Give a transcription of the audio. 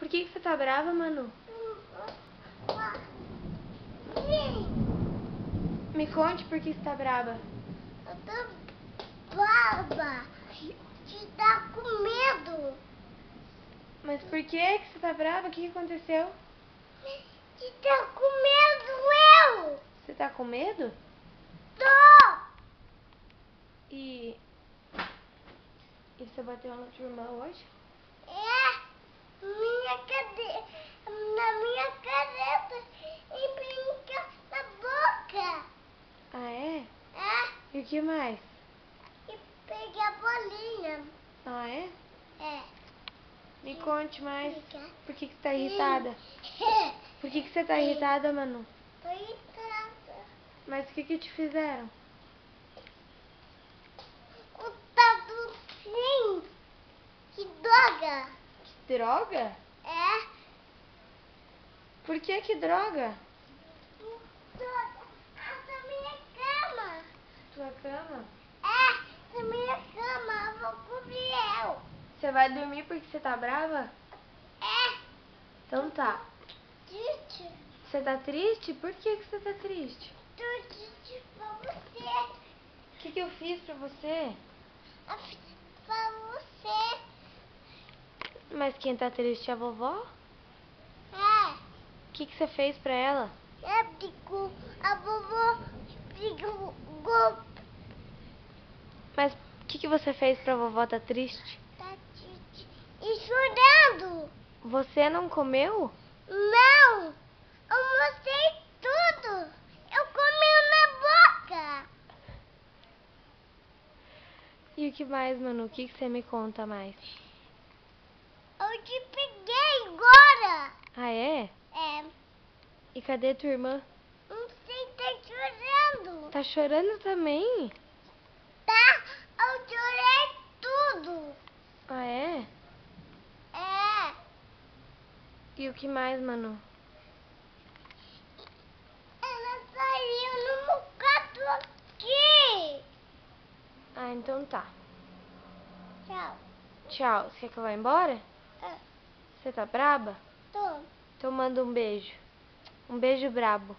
Por que você tá brava, Manu? Me conte por que você tá brava. Eu tô brava. Te dá com medo. Mas por que você tá brava? O que aconteceu? Te dá com medo, eu. Você tá com medo? Tô. E você bateu na tua irmã hoje? Na minha caneta e brinca na boca. Ah, é? É. E o que mais? E peguei a bolinha. Ah, é? É. Me conte mais. Fica. Por que você tá irritada? Por que você tá irritada, Manu? Tô irritada. Mas o que te fizeram? O tatu sim. Que droga. Que droga? É. Por que droga? Droga. Essa minha cama. Tua cama? É. Essa minha cama. Eu vou cobrir eu. Você vai dormir porque você tá brava? É. Então tá. Triste. Você tá triste? Por que você tá triste? Tô triste pra você. O que eu fiz pra você? Pra você. Mas quem tá triste é a vovó? É. O que você fez pra ela? É brigou. A vovó brigou. Mas o que você fez pra vovó tá triste? Tá triste. E chorando. Você não comeu? Não. Eu mostrei tudo. Eu comi na boca. E o que mais, Manu? O que você me conta mais? Eu te peguei agora. Ah, é? É. E cadê tua irmã? Não sei, tá chorando. Tá chorando também? Tá? Eu chorei tudo. Ah, é? É. E o que mais, Manu? Ela saiu no meu quarto aqui. Ah, então tá. Tchau. Tchau. Você quer que eu vá embora? É. Você tá braba? Tô. Então manda um beijo. Um beijo brabo.